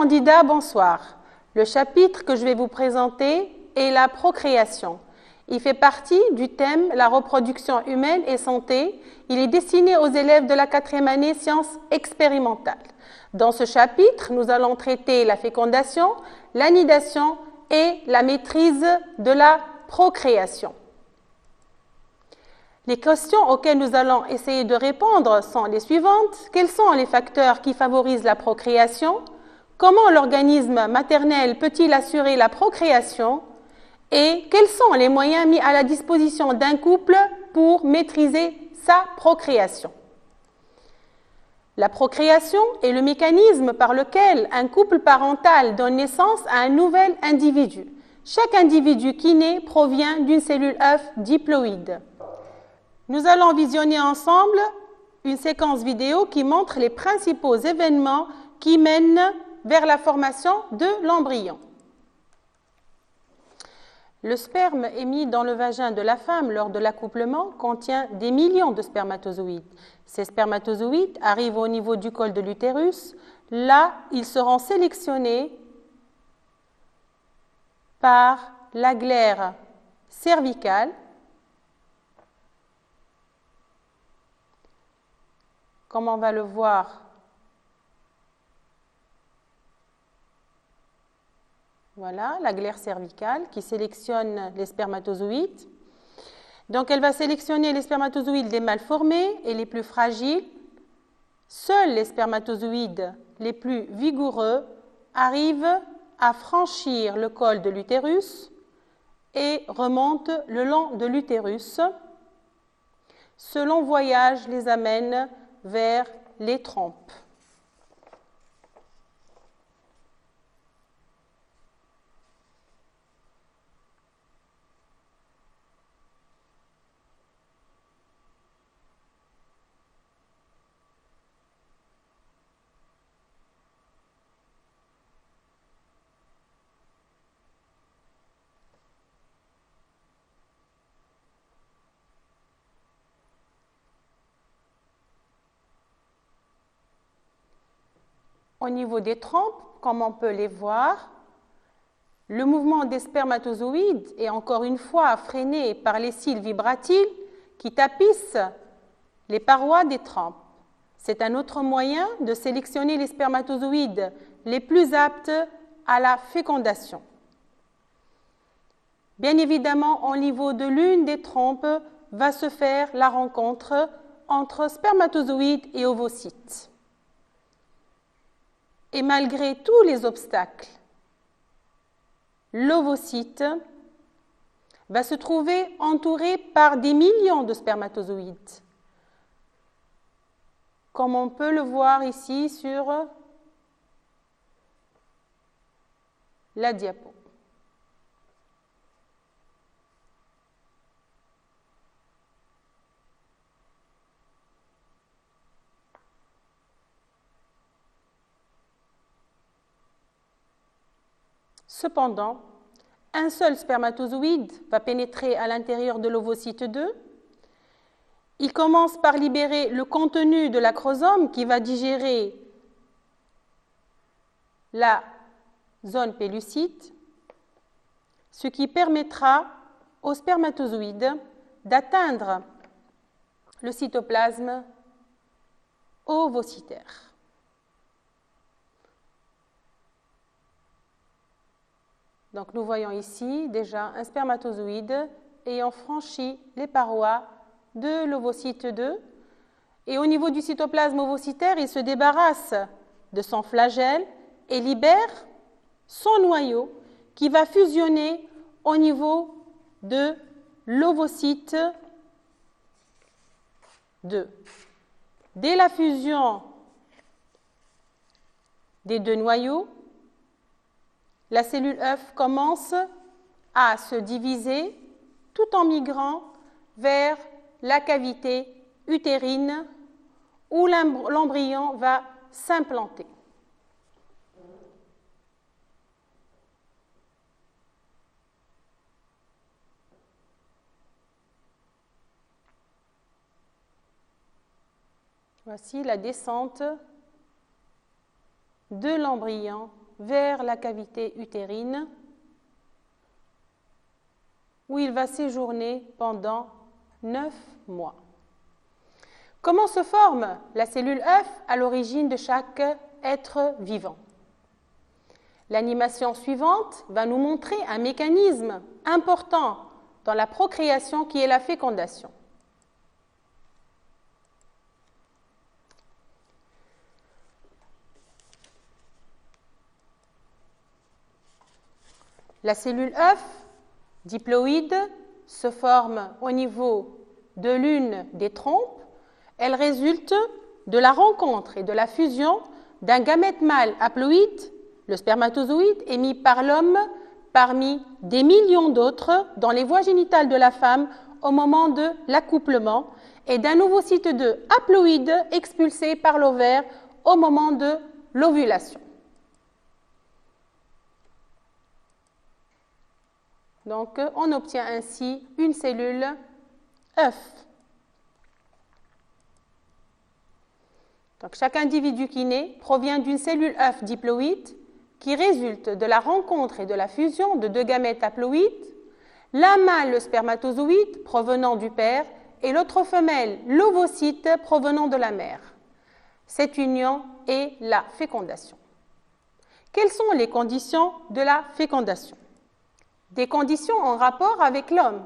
candidats, bonsoir. Le chapitre que je vais vous présenter est la procréation. Il fait partie du thème la reproduction humaine et santé. Il est destiné aux élèves de la 4e année sciences expérimentales. Dans ce chapitre, nous allons traiter la fécondation, l'anidation et la maîtrise de la procréation. Les questions auxquelles nous allons essayer de répondre sont les suivantes. Quels sont les facteurs qui favorisent la procréation? Comment l'organisme maternel peut-il assurer la procréation? Et quels sont les moyens mis à la disposition d'un couple pour maîtriser sa procréation? La procréation est le mécanisme par lequel un couple parental donne naissance à un nouvel individu. Chaque individu qui naît provient d'une cellule œuf diploïde. Nous allons visionner ensemble une séquence vidéo qui montre les principaux événements qui mènent vers la formation de l'embryon. Le sperme émis dans le vagin de la femme lors de l'accouplement contient des millions de spermatozoïdes. Ces spermatozoïdes arrivent au niveau du col de l'utérus. Là, ils seront sélectionnés par la glaire cervicale, comme on va le voir. Voilà, la glaire cervicale qui sélectionne les spermatozoïdes. Donc, elle va sélectionner les spermatozoïdes les mal formés et les plus fragiles. Seuls les spermatozoïdes les plus vigoureux arrivent à franchir le col de l'utérus et remontent le long de l'utérus. Ce long voyage les amène vers les trompes. Au niveau des trompes, comme on peut les voir, le mouvement des spermatozoïdes est encore une fois freiné par les cils vibratiles qui tapissent les parois des trompes. C'est un autre moyen de sélectionner les spermatozoïdes les plus aptes à la fécondation. Bien évidemment, au niveau de l'une des trompes va se faire la rencontre entre spermatozoïdes et ovocytes. Et malgré tous les obstacles, l'ovocyte va se trouver entouré par des millions de spermatozoïdes, comme on peut le voir ici sur la diapo. Cependant, un seul spermatozoïde va pénétrer à l'intérieur de l'ovocyte 2. Il commence par libérer le contenu de l'acrosome qui va digérer la zone pellucide, ce qui permettra au spermatozoïde d'atteindre le cytoplasme ovocytaire. Donc, nous voyons ici déjà un spermatozoïde ayant franchi les parois de l'ovocyte 2. Et au niveau du cytoplasme ovocytaire, il se débarrasse de son flagelle et libère son noyau qui va fusionner au niveau de l'ovocyte 2. Dès la fusion des deux noyaux, la cellule œuf commence à se diviser tout en migrant vers la cavité utérine où l'embryon va s'implanter. Voici la descente de l'embryon vers la cavité utérine où il va séjourner pendant 9 mois. Comment se forme la cellule œuf à l'origine de chaque être vivant? L'animation suivante va nous montrer un mécanisme important dans la procréation qui est la fécondation. La cellule œuf diploïde se forme au niveau de l'une des trompes. Elle résulte de la rencontre et de la fusion d'un gamète mâle haploïde, le spermatozoïde, émis par l'homme parmi des millions d'autres dans les voies génitales de la femme au moment de l'accouplement, et d'un ovocyte 2 haploïde expulsé par l'ovaire au moment de l'ovulation. Donc, on obtient ainsi une cellule œuf. Donc, chaque individu qui naît provient d'une cellule œuf diploïde qui résulte de la rencontre et de la fusion de deux gamètes haploïdes, l'un mâle, le spermatozoïde, provenant du père, et l'autre femelle, l'ovocyte, provenant de la mère. Cette union est la fécondation. Quelles sont les conditions de la fécondation? Des conditions en rapport avec l'homme.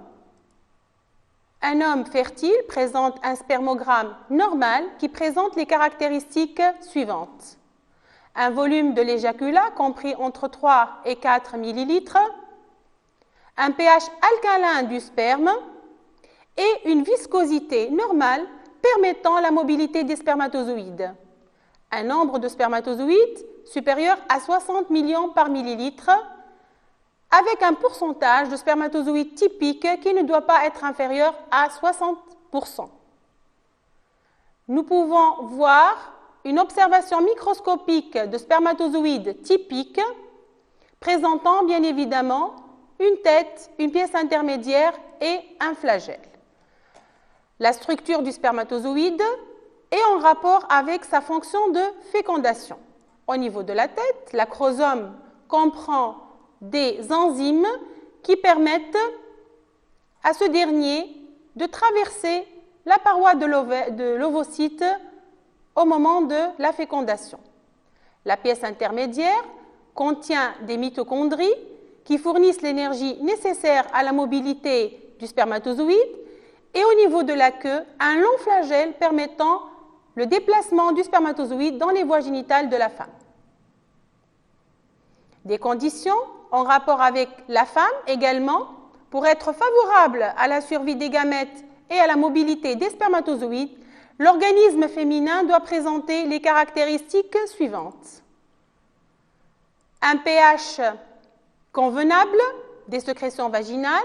Un homme fertile présente un spermogramme normal qui présente les caractéristiques suivantes. Un volume de l'éjaculat compris entre 3 et 4 ml, un pH alcalin du sperme et une viscosité normale permettant la mobilité des spermatozoïdes. Un nombre de spermatozoïdes supérieur à 60 millions par millilitre, avec un pourcentage de spermatozoïdes typiques qui ne doit pas être inférieur à 60%. Nous pouvons voir une observation microscopique de spermatozoïdes typiques présentant bien évidemment une tête, une pièce intermédiaire et un flagelle. La structure du spermatozoïde est en rapport avec sa fonction de fécondation. Au niveau de la tête, l'acrosome comprend des enzymes qui permettent à ce dernier de traverser la paroi de l'ovocyte au moment de la fécondation. La pièce intermédiaire contient des mitochondries qui fournissent l'énergie nécessaire à la mobilité du spermatozoïde, et au niveau de la queue, un long flagelle permettant le déplacement du spermatozoïde dans les voies génitales de la femme. Des conditions en rapport avec la femme également, pour être favorable à la survie des gamètes et à la mobilité des spermatozoïdes, l'organisme féminin doit présenter les caractéristiques suivantes. Un pH convenable des sécrétions vaginales,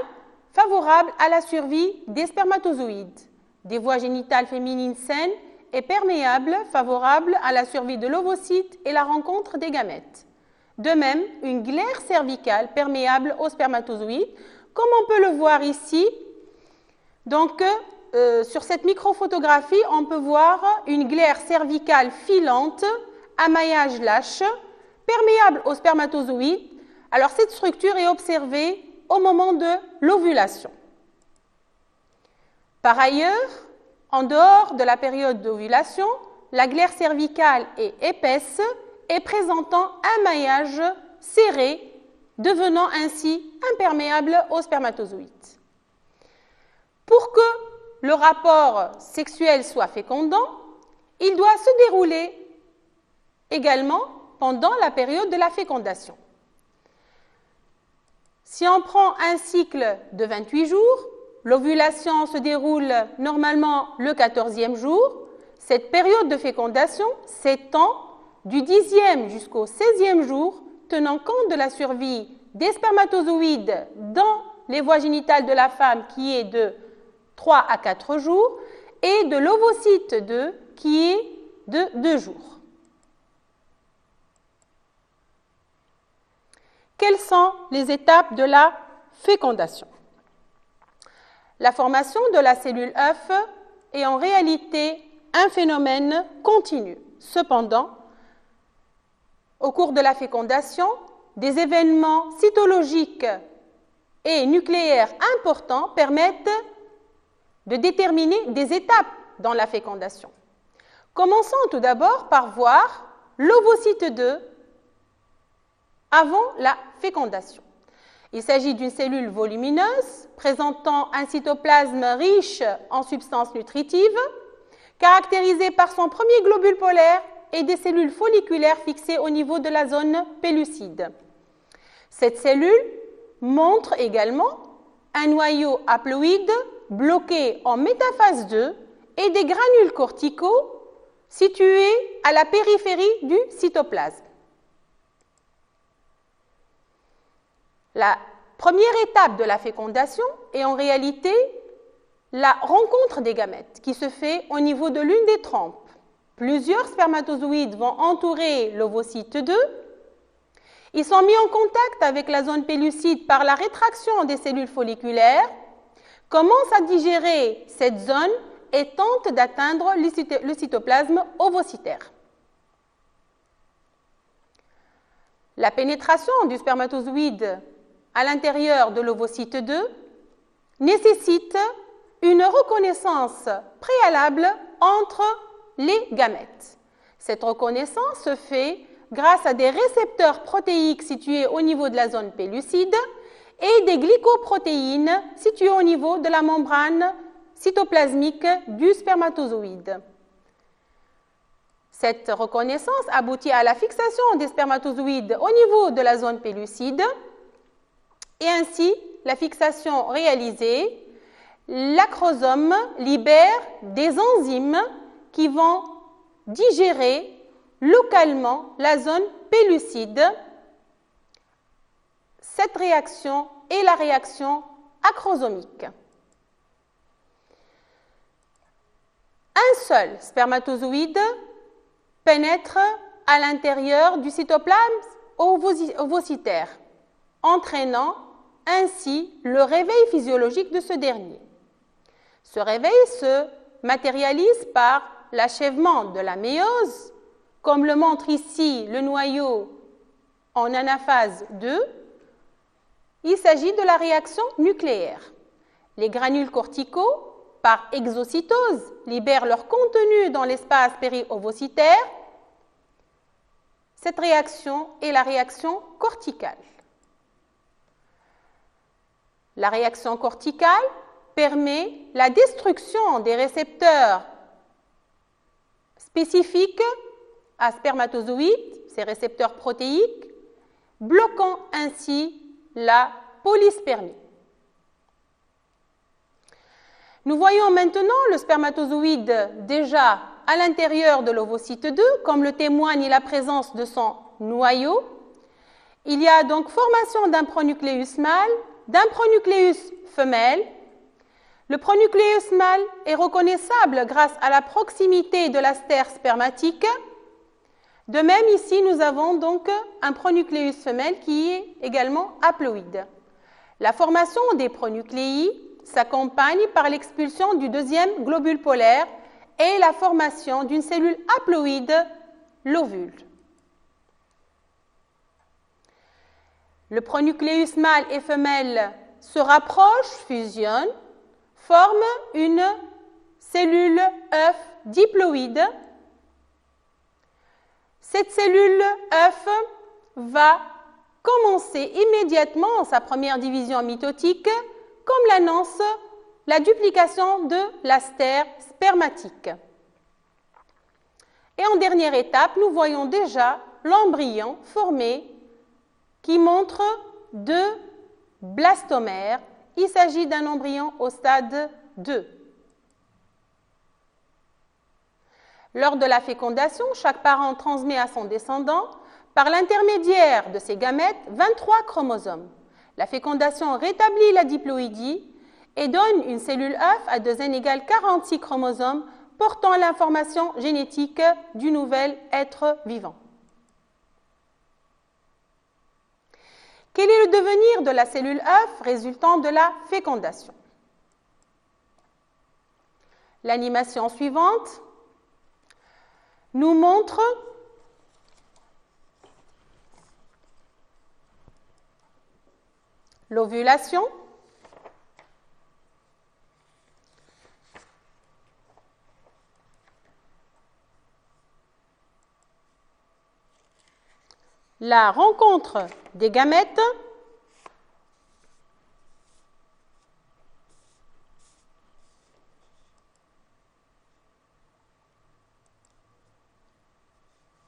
favorable à la survie des spermatozoïdes, des voies génitales féminines saines et perméables, favorables à la survie de l'ovocyte et la rencontre des gamètes. De même, une glaire cervicale perméable aux spermatozoïdes, comme on peut le voir ici. Donc, sur cette microphotographie, on peut voir une glaire cervicale filante, à maillage lâche, perméable aux spermatozoïdes. Alors, cette structure est observée au moment de l'ovulation. Par ailleurs, en dehors de la période d'ovulation, la glaire cervicale est épaisse et présentant un maillage serré, devenant ainsi imperméable aux spermatozoïdes. Pour que le rapport sexuel soit fécondant, il doit se dérouler également pendant la période de la fécondation. Si on prend un cycle de 28 jours, l'ovulation se déroule normalement le 14e jour. Cette période de fécondation s'étend du 10e jusqu'au 16e jour, tenant compte de la survie des spermatozoïdes dans les voies génitales de la femme qui est de 3 à 4 jours et de l'ovocyte 2 qui est de 2 jours. Quelles sont les étapes de la fécondation? La formation de la cellule œuf est en réalité un phénomène continu. Cependant, Au cours de la fécondation, des événements cytologiques et nucléaires importants permettent de déterminer des étapes dans la fécondation. Commençons tout d'abord par voir l'ovocyte 2 avant la fécondation. Il s'agit d'une cellule volumineuse présentant un cytoplasme riche en substances nutritives, caractérisée par son premier globule polaire et des cellules folliculaires fixées au niveau de la zone pellucide. Cette cellule montre également un noyau haploïde bloqué en métaphase 2 et des granules corticaux situés à la périphérie du cytoplasme. La première étape de la fécondation est en réalité la rencontre des gamètes qui se fait au niveau de l'une des trompes. Plusieurs spermatozoïdes vont entourer l'ovocyte 2. Ils sont mis en contact avec la zone pellucide par la rétraction des cellules folliculaires, commencent à digérer cette zone et tentent d'atteindre le cytoplasme ovocytaire. La pénétration du spermatozoïde à l'intérieur de l'ovocyte 2 nécessite une reconnaissance préalable entre les gamètes. Cette reconnaissance se fait grâce à des récepteurs protéiques situés au niveau de la zone pellucide et des glycoprotéines situées au niveau de la membrane cytoplasmique du spermatozoïde. Cette reconnaissance aboutit à la fixation des spermatozoïdes au niveau de la zone pellucide et ainsi, la fixation réalisée, l'acrosome libère des enzymes qui vont digérer localement la zone pellucide. Cette réaction est la réaction acrosomique. Un seul spermatozoïde pénètre à l'intérieur du cytoplasme ovocytaire, entraînant ainsi le réveil physiologique de ce dernier. Ce réveil se matérialise par l'achèvement de la méiose, comme le montre ici le noyau en anaphase 2. Il s'agit de la réaction nucléaire. Les granules corticaux, par exocytose, libèrent leur contenu dans l'espace péri-ovocytaire. Cette réaction est la réaction corticale. La réaction corticale permet la destruction des récepteurs spécifiques à spermatozoïdes, ces récepteurs protéiques, bloquant ainsi la polyspermie. Nous voyons maintenant le spermatozoïde déjà à l'intérieur de l'ovocyte 2, comme le témoigne la présence de son noyau. Il y a donc formation d'un pronucléus mâle, d'un pronucléus femelle. Le pronucléus mâle est reconnaissable grâce à la proximité de la stère spermatique. De même, ici, nous avons donc un pronucléus femelle qui est également haploïde. La formation des pronucléi s'accompagne par l'expulsion du deuxième globule polaire et la formation d'une cellule haploïde, l'ovule. Le pronucléus mâle et femelle se rapprochent, fusionnent, forment une cellule œuf diploïde. Cette cellule œuf va commencer immédiatement sa première division mitotique, comme l'annonce la duplication de la stère spermatique. Et en dernière étape, nous voyons déjà l'embryon formé qui montre 2 blastomères. Il s'agit d'un embryon au stade 2. Lors de la fécondation, chaque parent transmet à son descendant, par l'intermédiaire de ses gamètes, 23 chromosomes. La fécondation rétablit la diploïdie et donne une cellule œuf à 2n égale 46 chromosomes portant l'information génétique du nouvel être vivant. Quel est le devenir de la cellule œuf résultant de la fécondation? L'animation suivante nous montre l'ovulation, la rencontre des gamètes,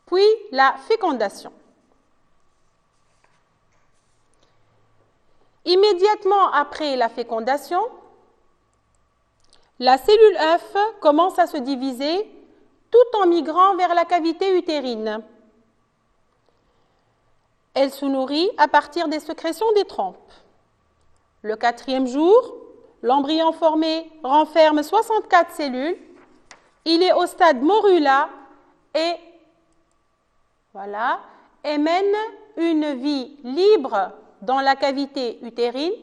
puis la fécondation. Immédiatement après la fécondation, la cellule œuf commence à se diviser tout en migrant vers la cavité utérine. Elle se nourrit à partir des sécrétions des trompes. Le 4e jour, l'embryon formé renferme 64 cellules. Il est au stade morula et mène une vie libre dans la cavité utérine,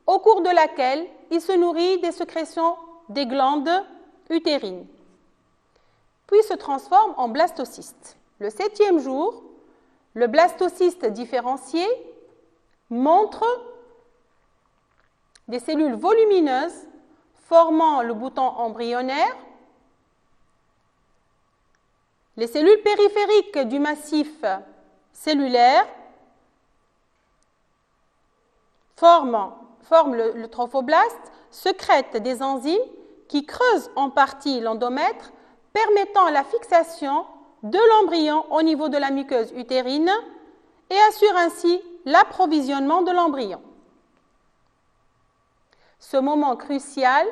au cours de laquelle il se nourrit des sécrétions des glandes utérines, puis se transforme en blastocyste. Le 7e jour, le blastocyste différencié montre des cellules volumineuses formant le bouton embryonnaire. Les cellules périphériques du massif cellulaire forment le trophoblaste, sécrètent des enzymes qui creusent en partie l'endomètre, permettant la fixation de l'embryon au niveau de la muqueuse utérine et assurent ainsi l'approvisionnement de l'embryon. Ce moment crucial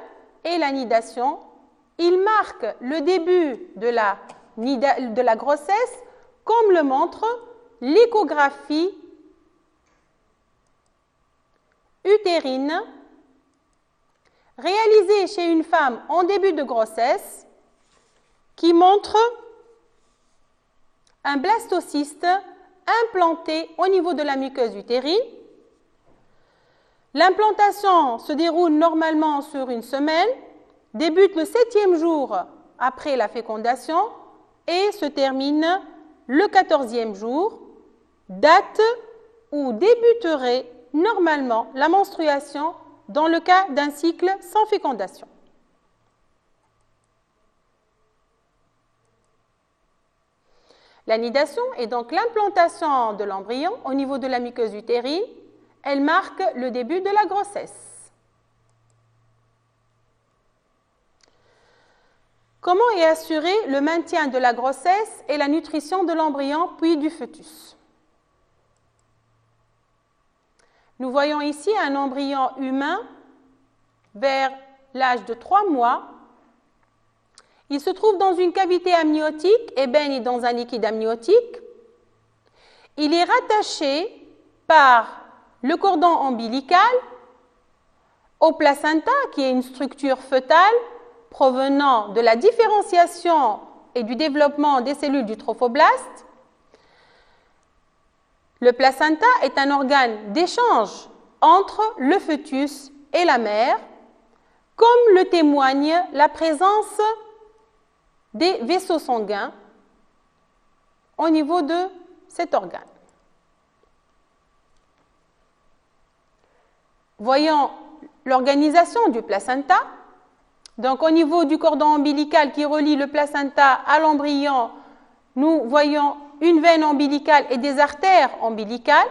est la nidation. Il marque le début de la grossesse, comme le montre l'échographie utérine réalisée chez une femme en début de grossesse qui montre un blastocyste implanté au niveau de la muqueuse utérine. L'implantation se déroule normalement sur une semaine, débute le 7e jour après la fécondation et se termine le 14e jour, date où débuterait normalement la menstruation dans le cas d'un cycle sans fécondation. La nidation est donc l'implantation de l'embryon au niveau de la muqueuse utérine. Elle marque le début de la grossesse. Comment est assuré le maintien de la grossesse et la nutrition de l'embryon puis du fœtus? Nous voyons ici un embryon humain vers l'âge de 3 mois. Il se trouve dans une cavité amniotique et baigne dans un liquide amniotique. Il est rattaché par le cordon ombilical au placenta, qui est une structure fœtale provenant de la différenciation et du développement des cellules du trophoblaste. Le placenta est un organe d'échange entre le fœtus et la mère, comme le témoigne la présence des vaisseaux sanguins au niveau de cet organe. Voyons l'organisation du placenta. Donc, au niveau du cordon ombilical qui relie le placenta à l'embryon, nous voyons une veine ombilicale et des artères ombilicales.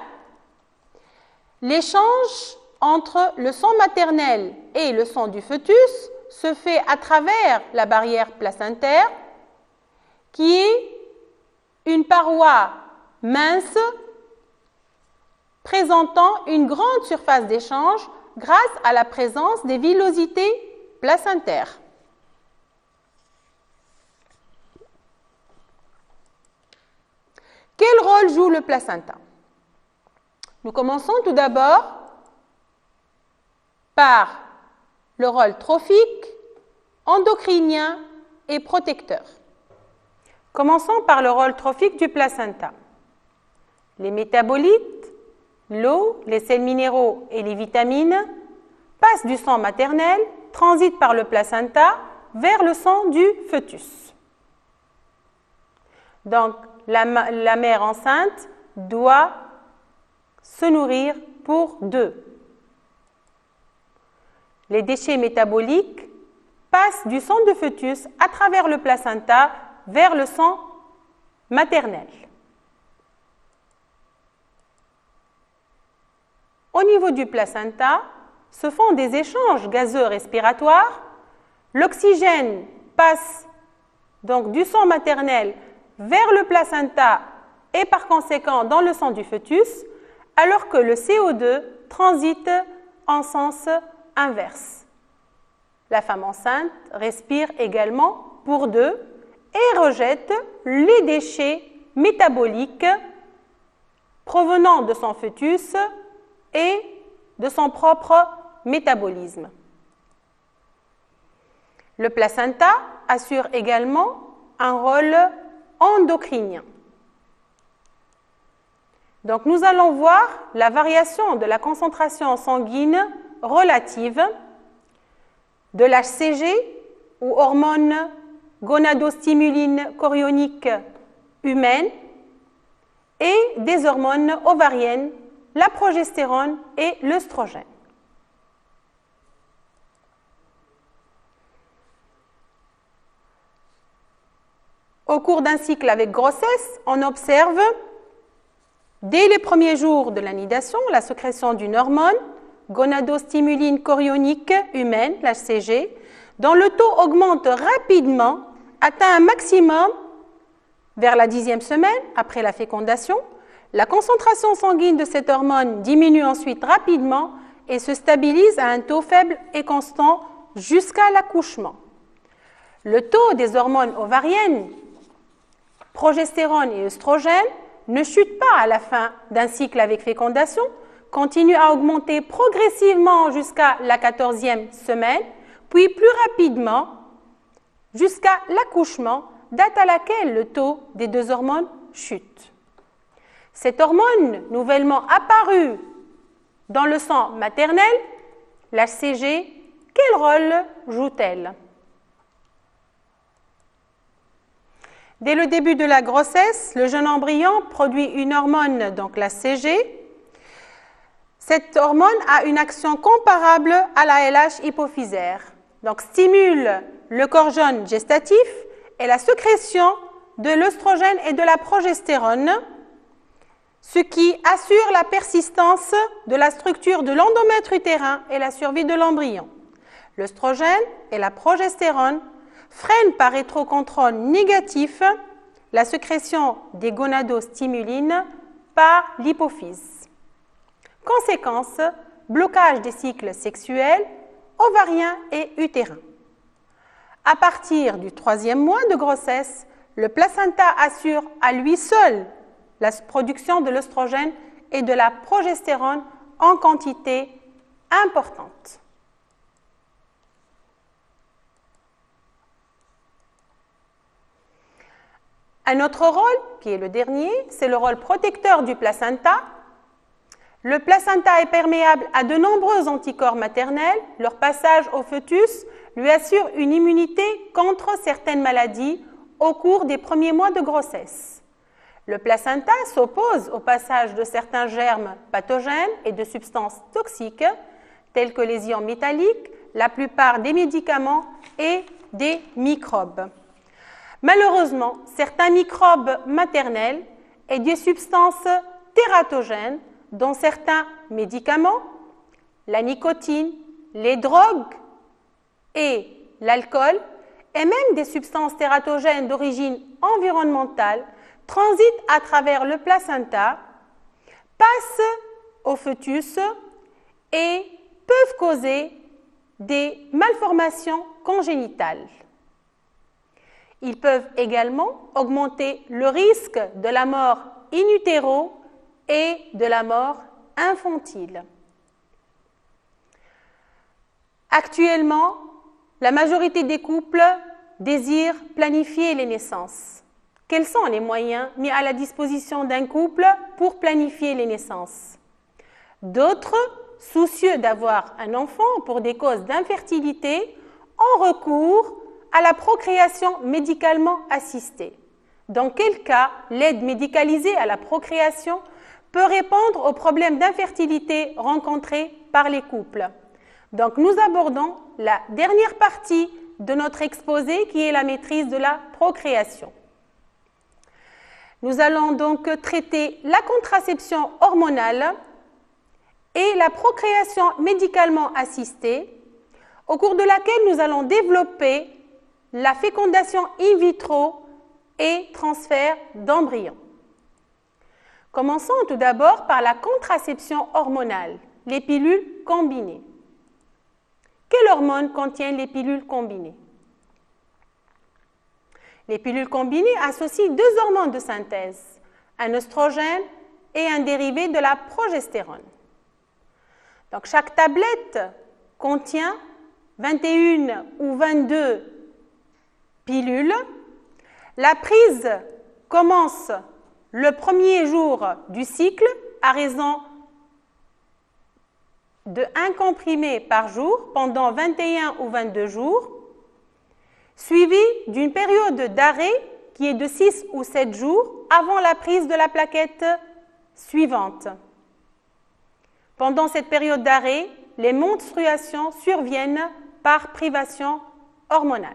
L'échange entre le sang maternel et le sang du fœtus se fait à travers la barrière placentaire, qui est une paroi mince présentant une grande surface d'échange grâce à la présence des villosités placentaires. Quel rôle joue le placenta? Nous commençons tout d'abord par le rôle trophique, endocrinien et protecteur. Commençons par le rôle trophique du placenta. Les métabolites, l'eau, les sels minéraux et les vitamines passent du sang maternel, transitent par le placenta vers le sang du fœtus. Donc, la mère enceinte doit se nourrir pour 2. les déchets métaboliques passent du sang de fœtus à travers le placenta vers le sang maternel. Au niveau du placenta, se font des échanges gazeux respiratoires. L'oxygène passe donc du sang maternel vers le placenta et par conséquent dans le sang du fœtus, alors que le CO2 transite en sens inverse. La femme enceinte respire également pour deux et rejette les déchets métaboliques provenant de son fœtus et de son propre métabolisme. Le placenta assure également un rôle endocrinien. Donc, nous allons voir la variation de la concentration sanguine relative de l'HCG ou hormone gonadostimuline chorionique humaine et des hormones ovariennes, la progestérone et l'œstrogène. Au cours d'un cycle avec grossesse, on observe dès les premiers jours de l'anidation la sécrétion d'une hormone, gonadostimuline chorionique humaine, l'HCG, dont le taux augmente rapidement, atteint un maximum vers la 10e semaine après la fécondation. La concentration sanguine de cette hormone diminue ensuite rapidement et se stabilise à un taux faible et constant jusqu'à l'accouchement. Le taux des hormones ovariennes, progestérone et œstrogène, ne chute pas à la fin d'un cycle avec fécondation, continue à augmenter progressivement jusqu'à la 14e semaine, puis plus rapidement jusqu'à l'accouchement, date à laquelle le taux des deux hormones chute. Cette hormone nouvellement apparue dans le sang maternel, l'HCG, quel rôle joue-t-elle? Dès le début de la grossesse, le jeune embryon produit une hormone, donc l'HCG. Cette hormone a une action comparable à la LH hypophysaire, donc stimule le corps jaune gestatif et la sécrétion de l'œstrogène et de la progestérone, ce qui assure la persistance de la structure de l'endomètre utérin et la survie de l'embryon. L'œstrogène et la progestérone freinent par rétrocontrôle négatif la sécrétion des gonadostimulines par l'hypophyse. Conséquence, blocage des cycles sexuels, ovariens et utérins. À partir du 3e mois de grossesse, le placenta assure à lui seul la production de l'œstrogène et de la progestérone en quantité importante. Un autre rôle, qui est le dernier, c'est le rôle protecteur du placenta. Le placenta est perméable à de nombreux anticorps maternels. Leur passage au fœtus lui assure une immunité contre certaines maladies au cours des premiers mois de grossesse. Le placenta s'oppose au passage de certains germes pathogènes et de substances toxiques, telles que les ions métalliques, la plupart des médicaments et des microbes. Malheureusement, certains microbes maternels et des substances tératogènes, dont certains médicaments, la nicotine, les drogues et l'alcool, et même des substances tératogènes d'origine environnementale, transitent à travers le placenta, passent au fœtus et peuvent causer des malformations congénitales. Ils peuvent également augmenter le risque de la mort in utero et de la mort infantile. Actuellement, la majorité des couples désirent planifier les naissances. Quels sont les moyens mis à la disposition d'un couple pour planifier les naissances? D'autres, soucieux d'avoir un enfant pour des causes d'infertilité, ont recours à la procréation médicalement assistée. Dans quel cas l'aide médicalisée à la procréation peut répondre aux problèmes d'infertilité rencontrés par les couples? Donc, nous abordons la dernière partie de notre exposé qui est la maîtrise de la procréation. Nous allons donc traiter la contraception hormonale et la procréation médicalement assistée, au cours de laquelle nous allons développer la fécondation in vitro et transfert d'embryons. Commençons tout d'abord par la contraception hormonale, les pilules combinées. Quelles hormones contiennent les pilules combinées? Les pilules combinées associent deux hormones de synthèse, un œstrogène et un dérivé de la progestérone. Donc, chaque tablette contient 21 ou 22 pilules. La prise commence le premier jour du cycle à raison de 1 comprimé par jour pendant 21 ou 22 jours, suivi d'une période d'arrêt qui est de 6 ou 7 jours avant la prise de la plaquette suivante. Pendant cette période d'arrêt, les menstruations surviennent par privation hormonale.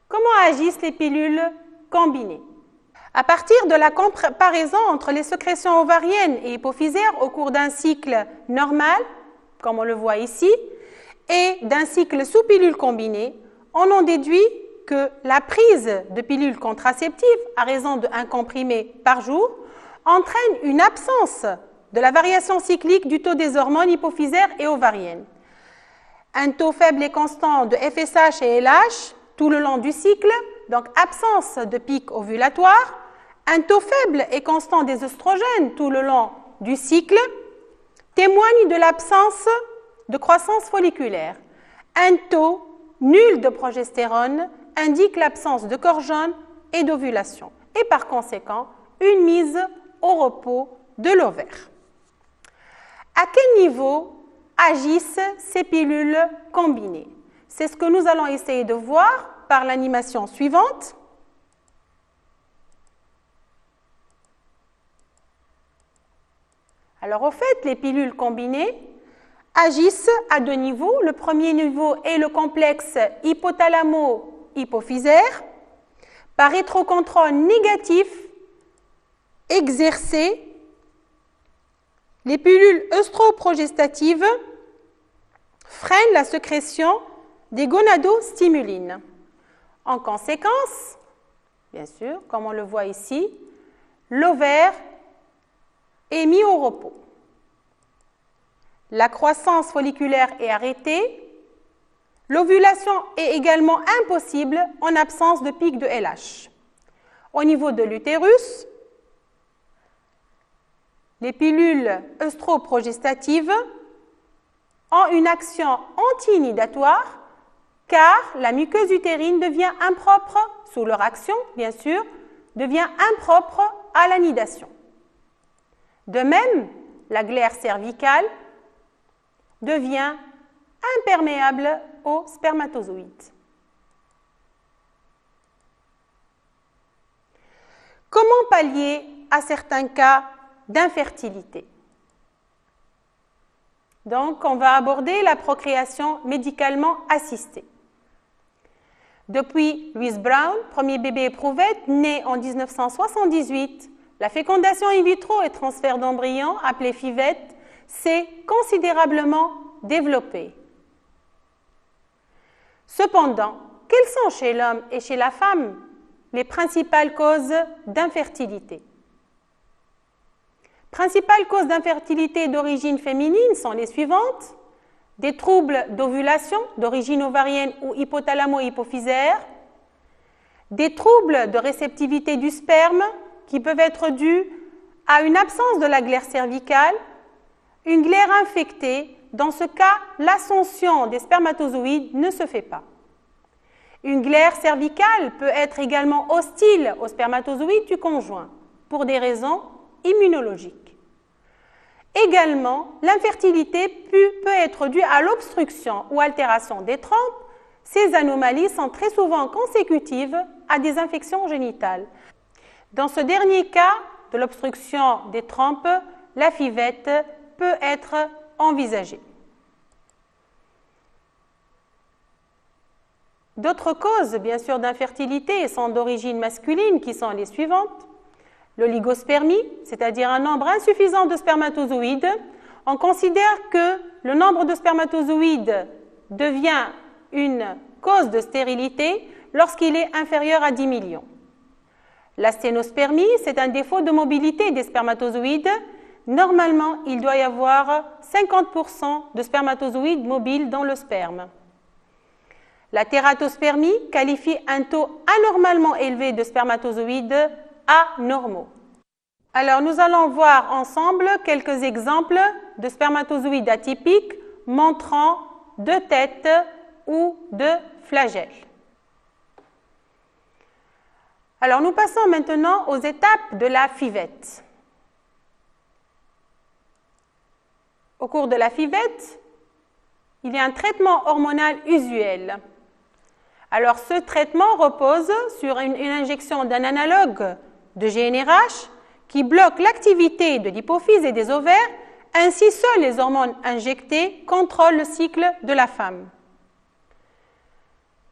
Comment agissent les pilules combinées? À partir de la comparaison entre les sécrétions ovariennes et hypophysaires au cours d'un cycle normal, comme on le voit ici, et d'un cycle sous pilule combinée, on en déduit que la prise de pilules contraceptives à raison de 1 comprimé par jour entraîne une absence de la variation cyclique du taux des hormones hypophysaires et ovariennes. Un taux faible et constant de FSH et LH tout le long du cycle, donc absence de pic ovulatoire, un taux faible et constant des œstrogènes tout le long du cycle témoigne de l'absence de croissance folliculaire. Un taux nul de progestérone indique l'absence de corps jaune et d'ovulation et par conséquent une mise au repos de l'ovaire. À quel niveau agissent ces pilules combinées? C'est ce que nous allons essayer de voir par l'animation suivante. Alors, au fait, les pilules combinées agissent à deux niveaux. Le premier niveau est le complexe hypothalamo-hypophysaire. Par rétrocontrôle négatif exercé, les pilules œstroprogestatives freinent la sécrétion des gonadostimulines. En conséquence, bien sûr, comme on le voit ici, l'ovaire est mis au repos. La croissance folliculaire est arrêtée. L'ovulation est également impossible en absence de pic de LH. Au niveau de l'utérus, les pilules œstroprogestatives ont une action anti-nidatoire car la muqueuse utérine devient impropre, sous leur action bien sûr, devient impropre à la nidation. De même, la glaire cervicale devient imperméable aux spermatozoïdes. Comment pallier à certains cas d'infertilité? Donc, on va aborder la procréation médicalement assistée. Depuis Louise Brown, premier bébé éprouvette, né en 1978, la fécondation in vitro et transfert d'embryons, appelée FIVET, s'est considérablement développée. Cependant, quelles sont chez l'homme et chez la femme les principales causes d'infertilité? Principales causes d'infertilité d'origine féminine sont les suivantes: des troubles d'ovulation d'origine ovarienne ou hypothalamo-hypophysaire, des troubles de réceptivité du sperme qui peuvent être dus à une absence de la glaire cervicale, une glaire infectée. Dans ce cas, l'ascension des spermatozoïdes ne se fait pas. Une glaire cervicale peut être également hostile aux spermatozoïdes du conjoint pour des raisons immunologiques. Également, l'infertilité peut être due à l'obstruction ou altération des trompes. Ces anomalies sont très souvent consécutives à des infections génitales. Dans ce dernier cas de l'obstruction des trompes, la FIVET peut être envisagées. D'autres causes, bien sûr, d'infertilité sont d'origine masculine, qui sont les suivantes. L'oligospermie, c'est-à-dire un nombre insuffisant de spermatozoïdes. On considère que le nombre de spermatozoïdes devient une cause de stérilité lorsqu'il est inférieur à 10 millions. La sténospermie, c'est un défaut de mobilité des spermatozoïdes. Normalement, il doit y avoir 50% de spermatozoïdes mobiles dans le sperme. La tératospermie qualifie un taux anormalement élevé de spermatozoïdes anormaux. Alors, nous allons voir ensemble quelques exemples de spermatozoïdes atypiques montrant deux têtes ou deux flagelles. Alors, nous passons maintenant aux étapes de la FIVET. Au cours de la FIVET, il y a un traitement hormonal usuel. Alors, ce traitement repose sur une injection d'un analogue de GnRH qui bloque l'activité de l'hypophyse et des ovaires, ainsi seules les hormones injectées contrôlent le cycle de la femme.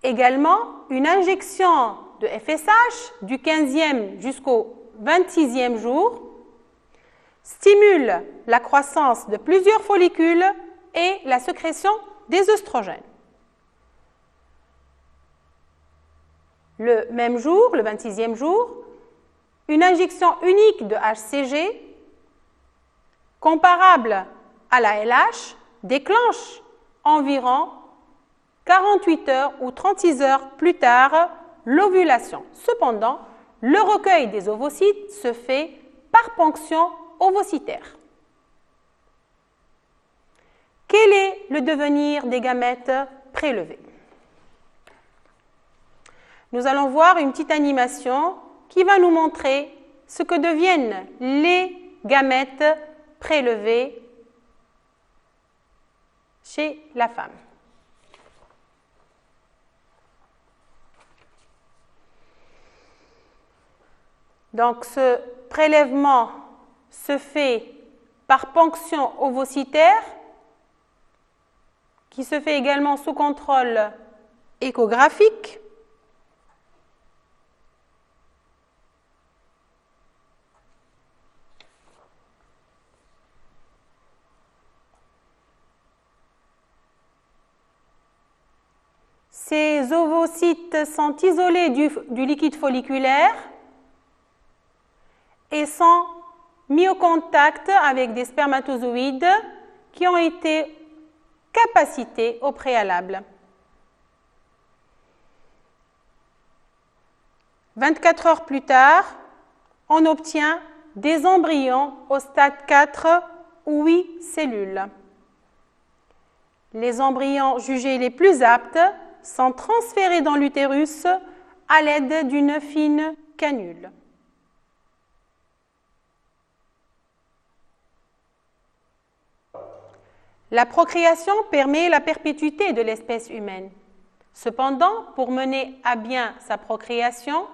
Également, une injection de FSH du 15e jusqu'au 26e jour stimule la croissance de plusieurs follicules et la sécrétion des œstrogènes. Le même jour, le 26e jour, une injection unique de HCG comparable à la LH déclenche environ 48 heures ou 36 heures plus tard l'ovulation. Cependant, le recueil des ovocytes se fait par ponction ovocytaire. Quel est le devenir des gamètes prélevés? Nous allons voir une petite animation qui va nous montrer ce que deviennent les gamètes prélevés chez la femme. Donc, ce prélèvement se fait par ponction ovocytaire, qui se fait également sous contrôle échographique. Ces ovocytes sont isolés du liquide folliculaire et sont mis au contact avec des spermatozoïdes qui ont été capacités au préalable. 24 heures plus tard, on obtient des embryons au stade 4 ou 8 cellules. Les embryons jugés les plus aptes sont transférés dans l'utérus à l'aide d'une fine canule. La procréation permet la perpétuité de l'espèce humaine. Cependant, pour mener à bien sa procréation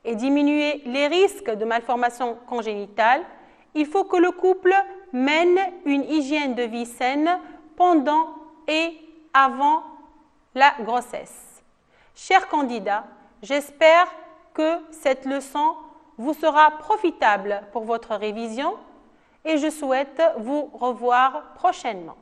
et diminuer les risques de malformations congénitales, il faut que le couple mène une hygiène de vie saine pendant et avant la grossesse. Chers candidats, j'espère que cette leçon vous sera profitable pour votre révision et je souhaite vous revoir prochainement.